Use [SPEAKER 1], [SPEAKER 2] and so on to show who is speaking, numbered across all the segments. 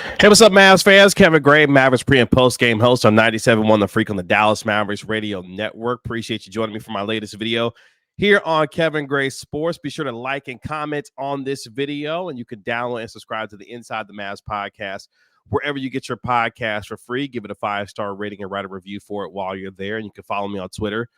[SPEAKER 1] Hey, what's up, Mavs fans? Kevin Gray, Mavericks pre- and post-game host on 97.1 The Freak on the Dallas Mavericks Radio Network. Appreciate you joining me for my latest video here on Kevin Gray Sports. Be sure to like and comment on this video, and you can download and subscribe to the Inside The Mavs podcast wherever you get your podcast for free. Give it a 5-star rating and write a review for it while you're there. And you can follow me on Twitter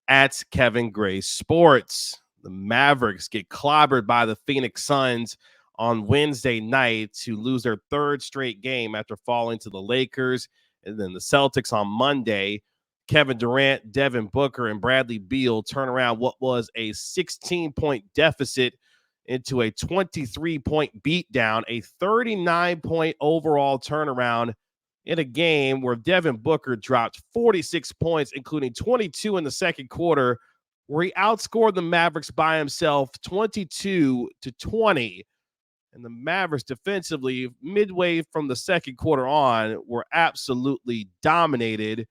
[SPEAKER 1] at Kevin Gray Sports. The Mavericks get clobbered by the Phoenix Suns on Wednesday night to lose their third straight game after falling to the Lakers. And then the Celtics on Monday. Kevin Durant, Devin Booker, and Bradley Beal turn around what was a 16-point deficit into a 23-point beatdown, a 39-point overall turnaround in a game where Devin Booker dropped 46 points, including 22 in the second quarter, where he outscored the Mavericks by himself 22-20. And the Mavericks defensively, midway from the second quarter on, were absolutely dominated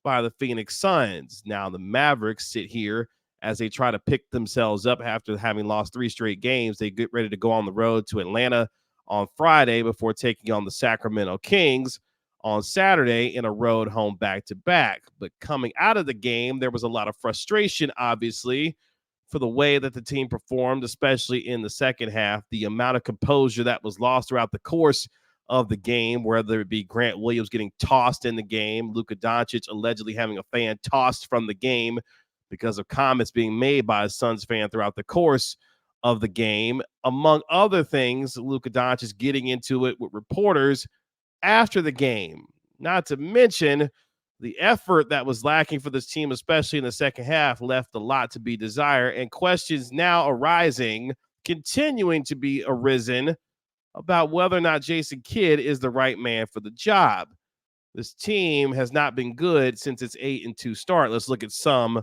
[SPEAKER 1] by the Phoenix Suns. Now the Mavericks sit here as they try to pick themselves up after having lost 3 straight games. They get ready to go on the road to Atlanta on Friday before taking on the Sacramento Kings on Saturday in a road home back-to-back. But coming out of the game, there was a lot of frustration, obviously, for the way that the team performed, especially in the second half. The amount of composure that was lost throughout the course of the game, whether it be Grant Williams getting tossed in the game, Luka Doncic allegedly having a fan tossed from the game because of comments being made by a Suns fan throughout the course of the game. Among other things, Luka Doncic getting into it with reporters after the game. Not to mention the effort that was lacking for this team, especially in the second half, left a lot to be desired, and questions now arising, continuing to be arisen, about whether or not Jason Kidd is the right man for the job. This team has not been good since its 8-2 start. Let's look at some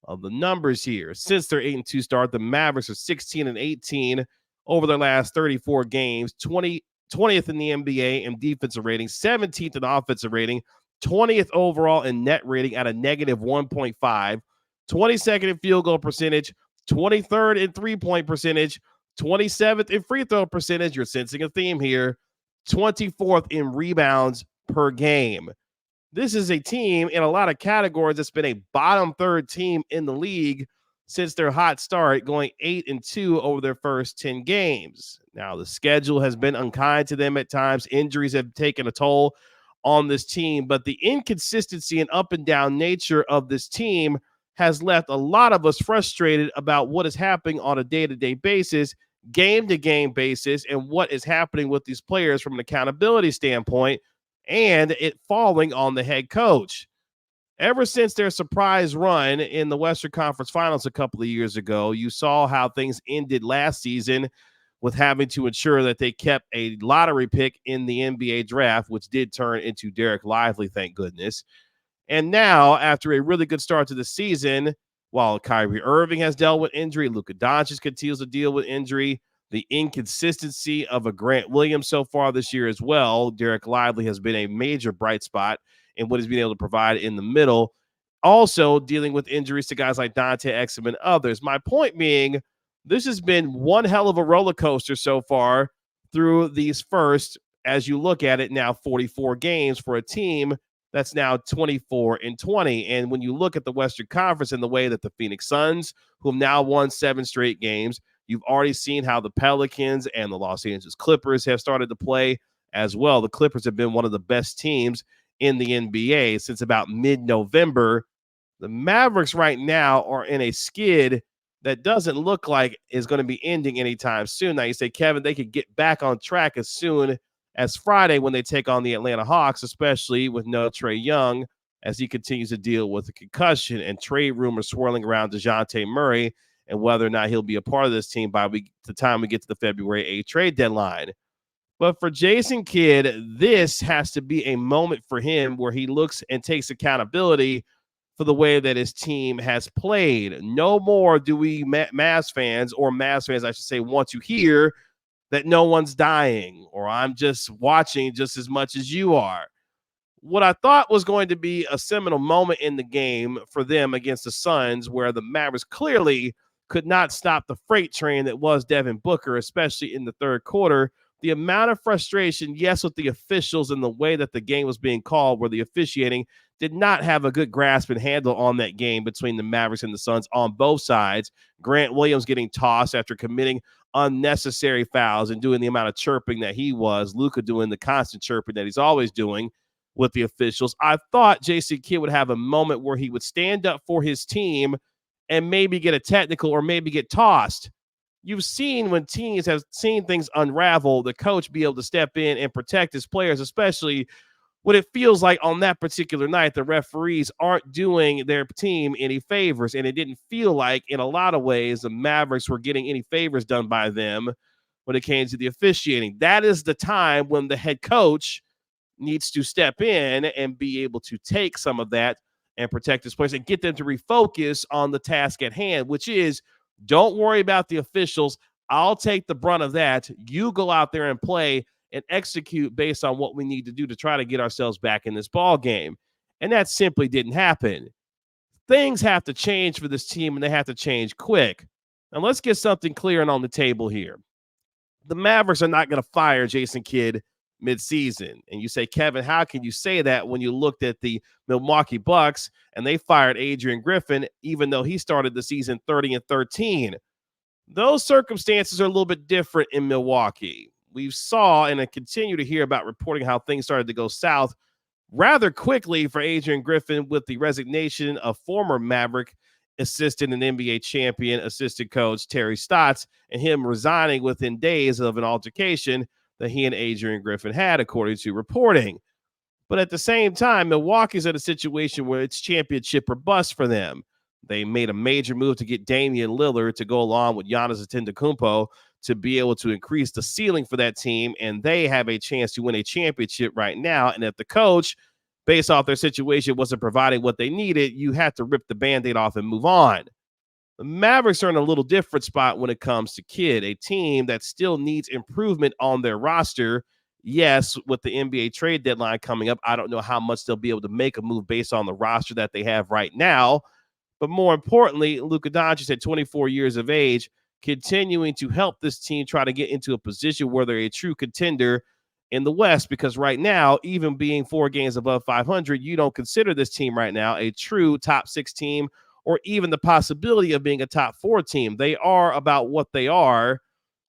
[SPEAKER 1] of the numbers here. Since their 8-2 start, the Mavericks are 16-18 over their last 34 games, 20th in the NBA in defensive rating, 17th in offensive rating, 20th overall in net rating at a negative 1.5, 22nd in field goal percentage, 23rd in three-point percentage, 27th in free throw percentage. You're sensing a theme here. 24th in rebounds per game. This is a team in a lot of categories that's been a bottom third team in the league since their hot start, going 8-2 over their first 10 games. Now, the schedule has been unkind to them at times. Injuries have taken a toll on this team, but the inconsistency and up and down nature of this team has left a lot of us frustrated about what is happening on a day-to-day basis, game-to-game basis, and what is happening with these players from an accountability standpoint, and it falling on the head coach. Ever since their surprise run in the Western Conference Finals a couple of years ago, you saw how things ended last season with having to ensure that they kept a lottery pick in the NBA draft, which did turn into Derek Lively, thank goodness. And now, after a really good start to the season, while Kyrie Irving has dealt with injury, Luka Doncic continues to deal with injury, the inconsistency of a Grant Williams so far this year as well. Derek Lively has been a major bright spot in what he's been able to provide in the middle. Also dealing with injuries to guys like Dante Exum and others. My point being, this has been one hell of a roller coaster so far through these first, as you look at it now, 44 games for a team that's now 24-20. And when you look at the Western Conference and the way that the Phoenix Suns, who have now won 7 straight games, you've already seen how the Pelicans and the Los Angeles Clippers have started to play as well. The Clippers have been one of the best teams in the NBA since about mid-November. The Mavericks right now are in a skid that doesn't look like is going to be ending anytime soon. Now you say, Kevin, they could get back on track as soon as Friday when they take on the Atlanta Hawks, especially with no Trae Young as he continues to deal with a concussion and trade rumors swirling around DeJounte Murray and whether or not he'll be a part of this team by the time we get to the February 8th trade deadline. But for Jason Kidd, this has to be a moment for him where he looks and takes accountability for the way that his team has played. No more do we Mavs fans, I should say, want to hear that no one's dying or I'm just watching just as much as you are. What I thought was going to be a seminal moment in the game for them against the Suns, where the Mavericks clearly could not stop the freight train that was Devin Booker, especially in the third quarter, the amount of frustration, yes, with the officials and the way that the game was being called, where the officiating did not have a good grasp and handle on that game between the Mavericks and the Suns on both sides. Grant Williams getting tossed after committing unnecessary fouls and doing the amount of chirping that he was. Luka doing the constant chirping that he's always doing with the officials. I thought Jason Kidd would have a moment where he would stand up for his team and maybe get a technical or maybe get tossed. You've seen when teams have seen things unravel, the coach be able to step in and protect his players, especially when it feels like on that particular night, the referees aren't doing their team any favors. And it didn't feel like, in a lot of ways, the Mavericks were getting any favors done by them when it came to the officiating. That is the time when the head coach needs to step in and be able to take some of that and protect his players and get them to refocus on the task at hand, which is, don't worry about the officials. I'll take the brunt of that. You go out there and play and execute based on what we need to do to try to get ourselves back in this ball game. And that simply didn't happen. Things have to change for this team, and they have to change quick. And let's get something clear and on the table here. The Mavericks are not going to fire Jason Kidd midseason. And you say, Kevin, how can you say that when you looked at the Milwaukee Bucks and they fired Adrian Griffin, even though he started the season 30-13? Those circumstances are a little bit different in Milwaukee. We saw and I continue to hear about reporting how things started to go south rather quickly for Adrian Griffin with the resignation of former Maverick assistant and NBA champion assistant coach Terry Stotts, and him resigning within days of an altercation that he and Adrian Griffin had, according to reporting. But at the same time, Milwaukee's in a situation where it's championship or bust for them. They made a major move to get Damian Lillard to go along with Giannis Antetokounmpo to be able to increase the ceiling for that team, and they have a chance to win a championship right now. And if the coach, based off their situation, wasn't providing what they needed, you have to rip the Band-Aid off and move on. The Mavericks are in a little different spot when it comes to Kidd, a team that still needs improvement on their roster. Yes, with the NBA trade deadline coming up, I don't know how much they'll be able to make a move based on the roster that they have right now. But more importantly, Luka Doncic at 24 years of age, continuing to help this team try to get into a position where they're a true contender in the West, because right now, even being 4 games above 500, you don't consider this team right now a true top 6 team or even the possibility of being a top 4 team. They are about what they are,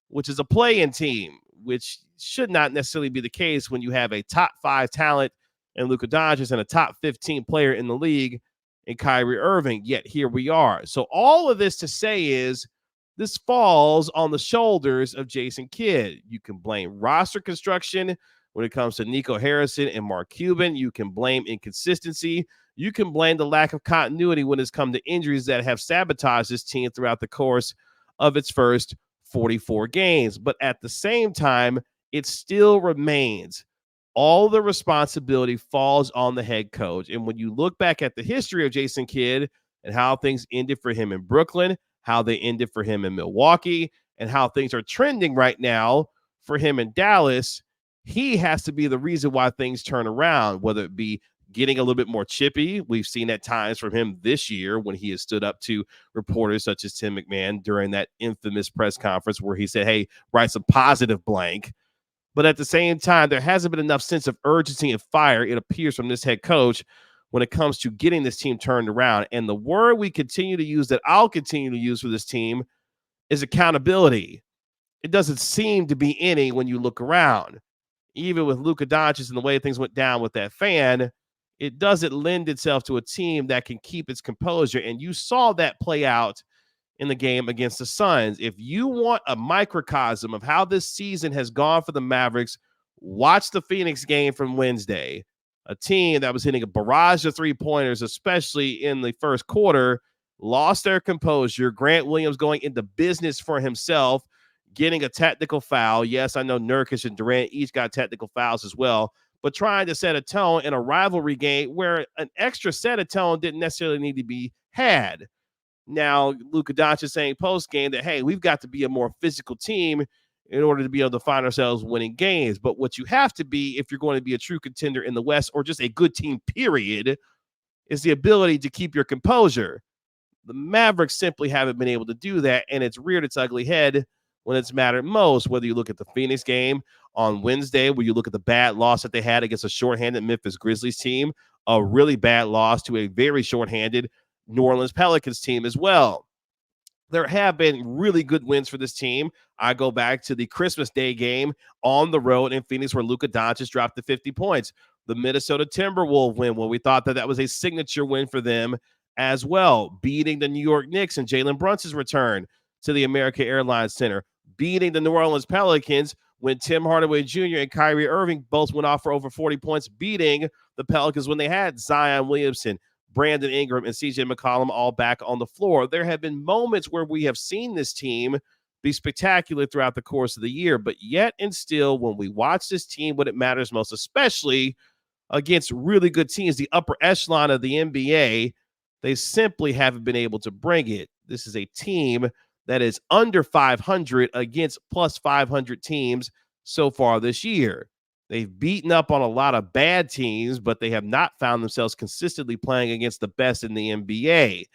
[SPEAKER 1] which is a play-in team, which should not necessarily be the case when you have a top 5 talent and Luka Doncic and a top 15 player in the league in Kyrie Irving. Yet here we are. So all of this to say is this falls on the shoulders of Jason Kidd. You can blame roster construction when it comes to Nico Harrison and Mark Cuban. You can blame inconsistency. You can blame the lack of continuity when it's come to injuries that have sabotaged this team throughout the course of its first 44 games. But at the same time, it still remains all the responsibility falls on the head coach. And when you look back at the history of Jason Kidd and how things ended for him in Brooklyn, how they ended for him in Milwaukee, and how things are trending right now for him in Dallas, he has to be the reason why things turn around, whether it be getting a little bit more chippy. We've seen at times from him this year when he has stood up to reporters such as Tim McMahon during that infamous press conference where he said, hey, write some positive blank. But at the same time, there hasn't been enough sense of urgency and fire, it appears, from this head coach when it comes to getting this team turned around. And the word we continue to use, that I'll continue to use for this team, is accountability. It doesn't seem to be any when you look around. Even with Luka Doncic and the way things went down with that fan, it doesn't lend itself to a team that can keep its composure. And you saw that play out in the game against the Suns. If you want a microcosm of how this season has gone for the Mavericks, watch the Phoenix game from Wednesday. A team that was hitting a barrage of three-pointers, especially in the first quarter, lost their composure. Grant Williams going into business for himself, getting a technical foul. Yes, I know Nurkic and Durant each got technical fouls as well, but trying to set a tone in a rivalry game where an extra set of tone didn't necessarily need to be had. Now, Luka Doncic saying post-game that, hey, we've got to be a more physical team in order to be able to find ourselves winning games. But what you have to be, if you're going to be a true contender in the West or just a good team, period, is the ability to keep your composure. The Mavericks simply haven't been able to do that, and it's reared its ugly head when it's mattered most, whether you look at the Phoenix game on Wednesday, where you look at the bad loss that they had against a shorthanded Memphis Grizzlies team, a really bad loss to a very shorthanded New Orleans Pelicans team as well. There have been really good wins for this team. I go back to the Christmas Day game on the road in Phoenix where Luka Doncic dropped the 50 points. The Minnesota Timberwolves win when we thought that that was a signature win for them as well. Beating the New York Knicks and Jalen Brunson's return to the American Airlines Center. Beating the New Orleans Pelicans when Tim Hardaway Jr. and Kyrie Irving both went off for over 40 points. Beating the Pelicans when they had Zion Williamson, Brandon Ingram, and CJ McCollum all back on the floor. There have been moments where we have seen this team be spectacular throughout the course of the year, but yet and still, when we watch this team, when it matters most, especially against really good teams, the upper echelon of the NBA, they simply haven't been able to bring it. This is a team that is under 500 against plus 500 teams so far this year. They've beaten up on a lot of bad teams, but they have not found themselves consistently playing against the best in the NBA.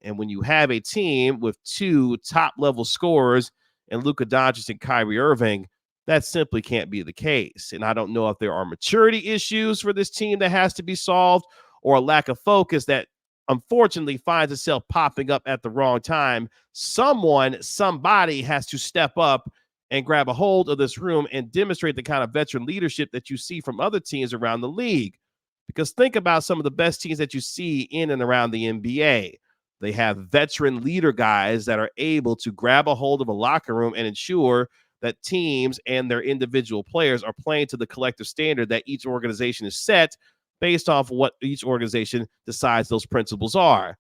[SPEAKER 1] And when you have a team with two top-level scorers and Luka Doncic and Kyrie Irving, that simply can't be the case. And I don't know if there are maturity issues for this team that has to be solved or a lack of focus that unfortunately finds itself popping up at the wrong time. Somebody has to step up and grab a hold of this room and demonstrate the kind of veteran leadership that you see from other teams around the league. Because think about some of the best teams that you see in and around the NBA. They have veteran leader guys that are able to grab a hold of a locker room and ensure that teams and their individual players are playing to the collective standard that each organization is set based off what each organization decides those principles are.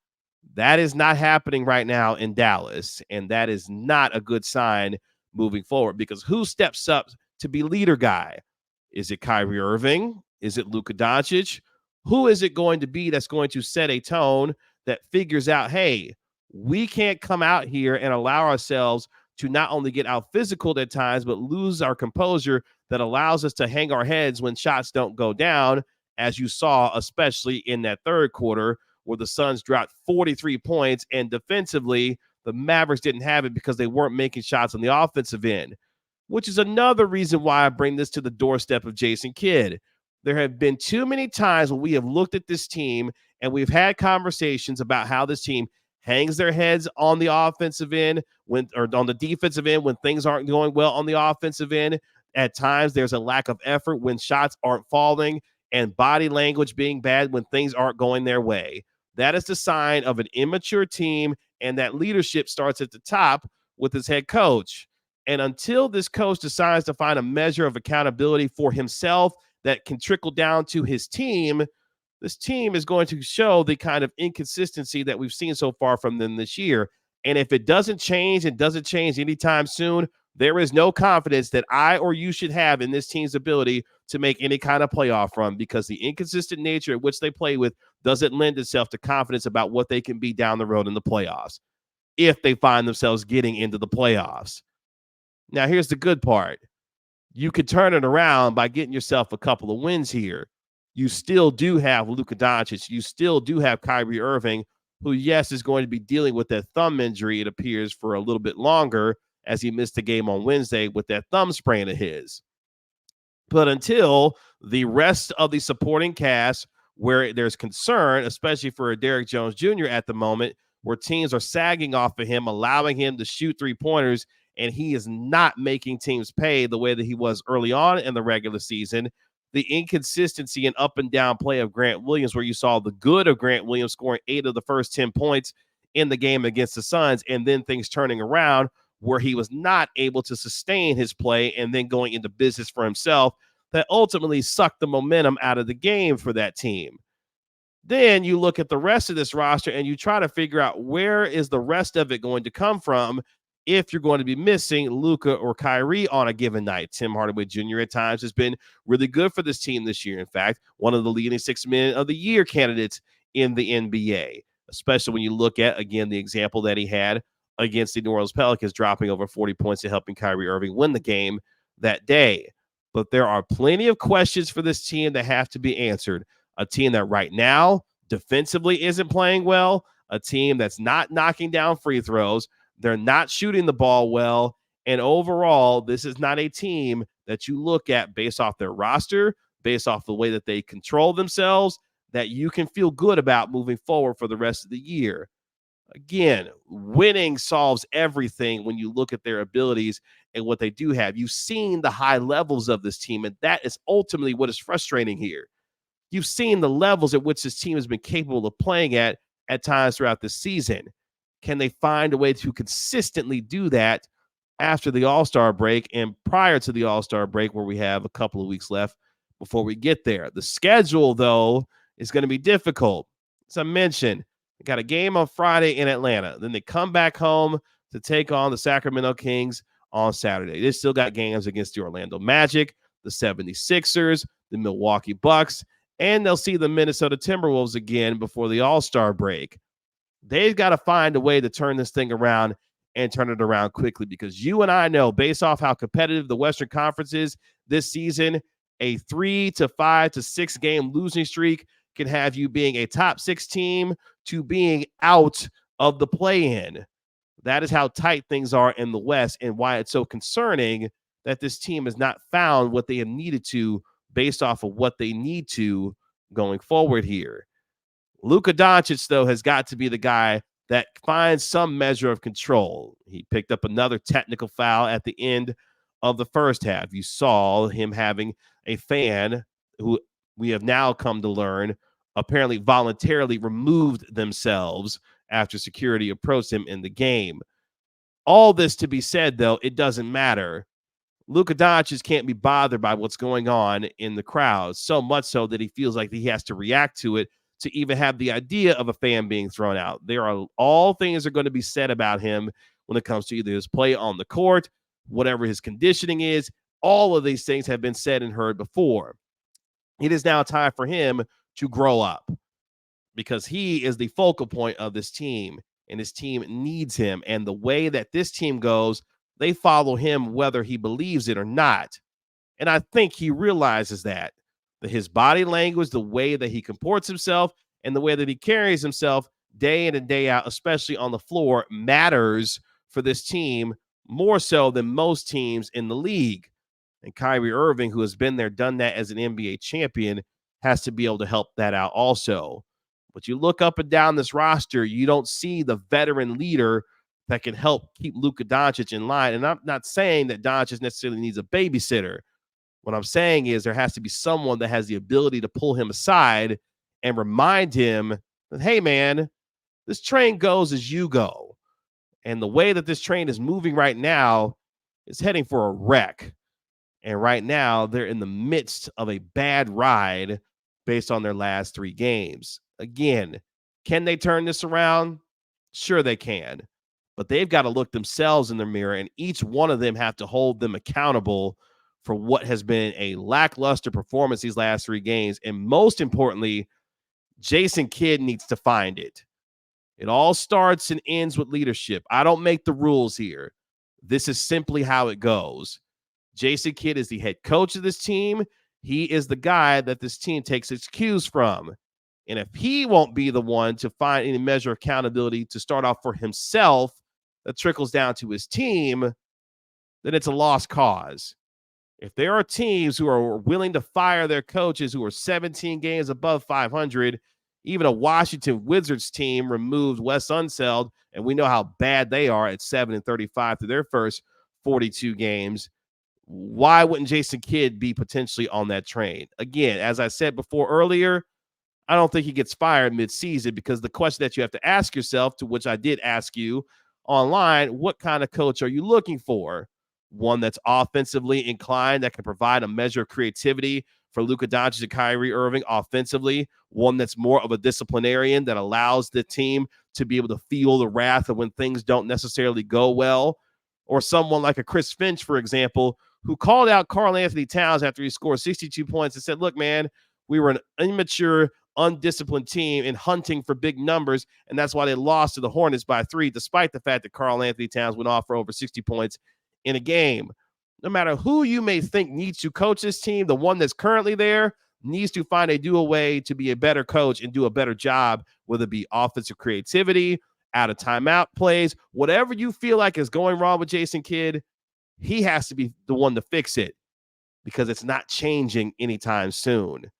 [SPEAKER 1] That is not happening right now in Dallas, and that is not a good sign moving forward, because who steps up to be leader guy? Is it Kyrie Irving? Is it Luka Doncic? Who is it going to be that's going to set a tone that figures out, hey, we can't come out here and allow ourselves to not only get out physical at times, but lose our composure that allows us to hang our heads when shots don't go down, as you saw, especially in that third quarter where the Suns dropped 43 points and defensively the Mavericks didn't have it because they weren't making shots on the offensive end, which is another reason why I bring this to the doorstep of Jason Kidd. There have been too many times when we have looked at this team and we've had conversations about how this team hangs their heads on the offensive end or on the defensive end when things aren't going well on the offensive end. At times, there's a lack of effort when shots aren't falling and body language being bad when things aren't going their way. That is the sign of an immature team, and that leadership starts at the top with his head coach. And until this coach decides to find a measure of accountability for himself that can trickle down to his team, this team is going to show the kind of inconsistency that we've seen so far from them this year. And if it doesn't change anytime soon, there is no confidence that I or you should have in this team's ability to make any kind of playoff run, because the inconsistent nature at which they play with doesn't lend itself to confidence about what they can be down the road in the playoffs if they find themselves getting into the playoffs. Now, here's the good part. You could turn it around by getting yourself a couple of wins here. You still do have Luka Doncic. You still do have Kyrie Irving, who, yes, is going to be dealing with that thumb injury, it appears, for a little bit longer, as he missed the game on Wednesday with that thumb sprain of his. But until the rest of the supporting cast, where there's concern, especially for Derrick Jones Jr. at the moment, where teams are sagging off of him, allowing him to shoot three-pointers, and he is not making teams pay the way that he was early on in the regular season. The inconsistency and up and down play of Grant Williams, where you saw the good of Grant Williams scoring 8 of the first 10 points in the game against the Suns, and then things turning around where he was not able to sustain his play and then going into business for himself, that ultimately sucked the momentum out of the game for that team. Then you look at the rest of this roster and you try to figure out where is the rest of it going to come from if you're going to be missing Luka or Kyrie on a given night. Tim Hardaway Jr. at times has been really good for this team this year. In fact, one of the leading 6 men of the year candidates in the NBA, especially when you look at, again, the example that he had against the New Orleans Pelicans, dropping over 40 points and helping Kyrie Irving win the game that day. But there are plenty of questions for this team that have to be answered. A team that right now defensively isn't playing well, a team that's not knocking down free throws, they're not shooting the ball well, And overall, this is not a team that you look at based off their roster, based off the way that they control themselves, that you can feel good about moving forward for the rest of the year. Again, winning solves everything when you look at their abilities and what they do have. You've seen the high levels of this team, and that is ultimately what is frustrating here. You've seen the levels at which this team has been capable of playing at times throughout the season. Can they find a way to consistently do that after the All-Star break and prior to the All-Star break, where we have a couple of weeks left before we get there? The schedule, though, is going to be difficult. As I mentioned, they got a game on Friday in Atlanta. Then they come back home to take on the Sacramento Kings on Saturday. They still got games against the Orlando Magic, the 76ers, the Milwaukee Bucks, and they'll see the Minnesota Timberwolves again before the All-Star break. They've got to find a way to turn this thing around and turn it around quickly, because you and I know, based off how competitive the Western Conference is this season, a 3 to 5 to 6 game losing streak can have you being a top 6 team to being out of the play-in. That is how tight things are in the West, and why it's so concerning that this team has not found what they have needed to based off of what they need to going forward here. Luka Doncic, though, has got to be the guy that finds some measure of control. He picked up another technical foul at the end of the first half. You saw him having a fan who we have now come to learn apparently voluntarily removed themselves after security approached him in the game. All this to be said, though, it doesn't matter. Luka Doncic can't be bothered by what's going on in the crowd, so much so that he feels like he has to react to it to even have the idea of a fan being thrown out. There are all things are going to be said about him when it comes to either his play on the court, whatever his conditioning is. All of these things have been said and heard before. It is now time for him to grow up, because he is the focal point of this team, and his team needs him. And the way that this team goes, they follow him whether he believes it or not. And I think he realizes that his body language, the way that he comports himself, and the way that he carries himself day in and day out, especially on the floor, matters for this team more so than most teams in the league. And Kyrie Irving, who has been there, done that as an NBA champion, has to be able to help that out also. But you look up and down this roster, you don't see the veteran leader that can help keep Luka Doncic in line. And I'm not saying that Doncic necessarily needs a babysitter. What I'm saying is there has to be someone that has the ability to pull him aside and remind him that, hey, man, this train goes as you go. And the way that this train is moving right now is heading for a wreck. And right now, they're in the midst of a bad ride based on their last 3 games. Again, can they turn this around? Sure they can. But they've got to look themselves in the mirror, and each one of them have to hold them accountable for what has been a lackluster performance these last 3 games. And most importantly, Jason Kidd needs to find it. It all starts and ends with leadership. I don't make the rules here. This is simply how it goes. Jason Kidd is the head coach of this team. He is the guy that this team takes its cues from. And if he won't be the one to find any measure of accountability to start off for himself that trickles down to his team, then it's a lost cause. If there are teams who are willing to fire their coaches who are 17 games above 500, even a Washington Wizards team removed Wes Unseld, and we know how bad they are at 7-35 through their first 42 games. Why wouldn't Jason Kidd be potentially on that train? Again, as I said before earlier, I don't think he gets fired midseason, because the question that you have to ask yourself, to which I did ask you online, what kind of coach are you looking for? One that's offensively inclined, that can provide a measure of creativity for Luka Doncic and Kyrie Irving offensively. One that's more of a disciplinarian that allows the team to be able to feel the wrath of when things don't necessarily go well. Or someone like a Chris Finch, for example, who called out Karl Anthony Towns after he scored 62 points and said, look, man, we were an immature, undisciplined team in hunting for big numbers, and that's why they lost to the Hornets by 3, despite the fact that Karl Anthony Towns went off for over 60 points in a game. No matter who you may think needs to coach this team, the one that's currently there needs to find a way to be a better coach and do a better job, whether it be offensive creativity, out of timeout plays, whatever you feel like is going wrong with Jason Kidd. he has to be the one to fix it because it's not changing anytime soon.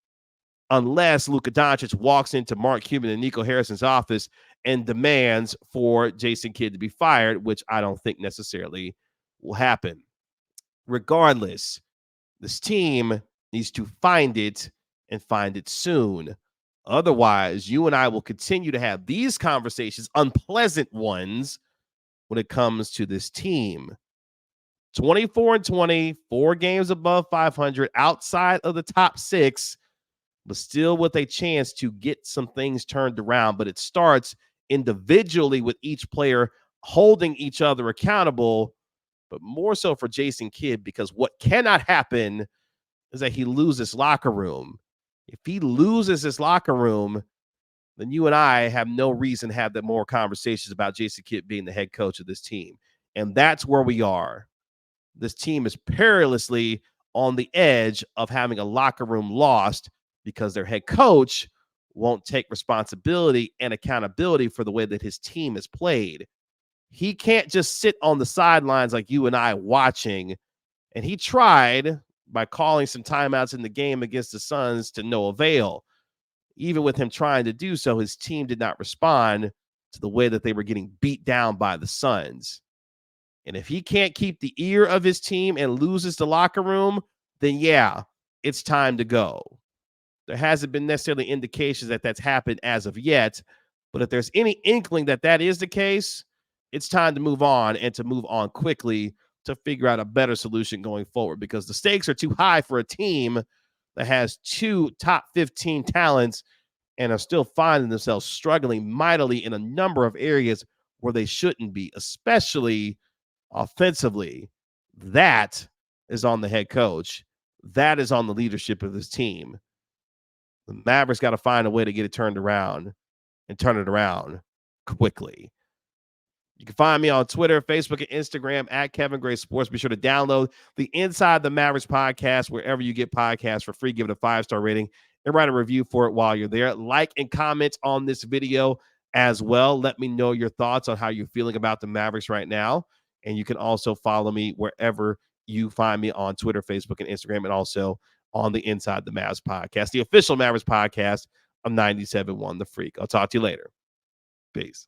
[SPEAKER 1] Unless Luka Doncic walks into Mark Cuban and Nico Harrison's office and demands for Jason Kidd to be fired, which I don't think necessarily will happen. Regardless, this team needs to find it and find it soon. Otherwise, you and I will continue to have these conversations, unpleasant ones, when it comes to this team. 24-20, 4 games above 500, outside of the top 6, but still with a chance to get some things turned around. But it starts individually with each player holding each other accountable, but more so for Jason Kidd, because what cannot happen is that he loses locker room. If he loses his locker room, then you and I have no reason to have that more conversations about Jason Kidd being the head coach of this team. And that's where we are. This team is perilously on the edge of having a locker room lost because their head coach won't take responsibility and accountability for the way that his team is played. He can't just sit on the sidelines like you and I watching. And he tried by calling some timeouts in the game against the Suns to no avail. Even with him trying to do so, his team did not respond to the way that they were getting beat down by the Suns. And if he can't keep the ear of his team and loses the locker room, then yeah, it's time to go. There hasn't been necessarily indications that that's happened as of yet, but if there's any inkling that that is the case, it's time to move on, and to move on quickly to figure out a better solution going forward, because the stakes are too high for a team that has 2 top 15 talents and are still finding themselves struggling mightily in a number of areas where they shouldn't be, especially offensively. That is on the head coach. That is on the leadership of this team. The Mavericks got to find a way to get it turned around, and turn it around quickly. You can find me on Twitter, Facebook, and Instagram at Kevin Gray Sports. Be sure to download the Inside the Mavericks podcast wherever you get podcasts for free. Give it a 5-star rating and write a review for it while you're there. Like and comment on this video as well. Let me know your thoughts on how you're feeling about the Mavericks right now. And you can also follow me wherever you find me on Twitter, Facebook, and Instagram, and also on the Inside the Mavs podcast, the official Mavericks podcast of 97.1 The Freak. I'll talk to you later. Peace.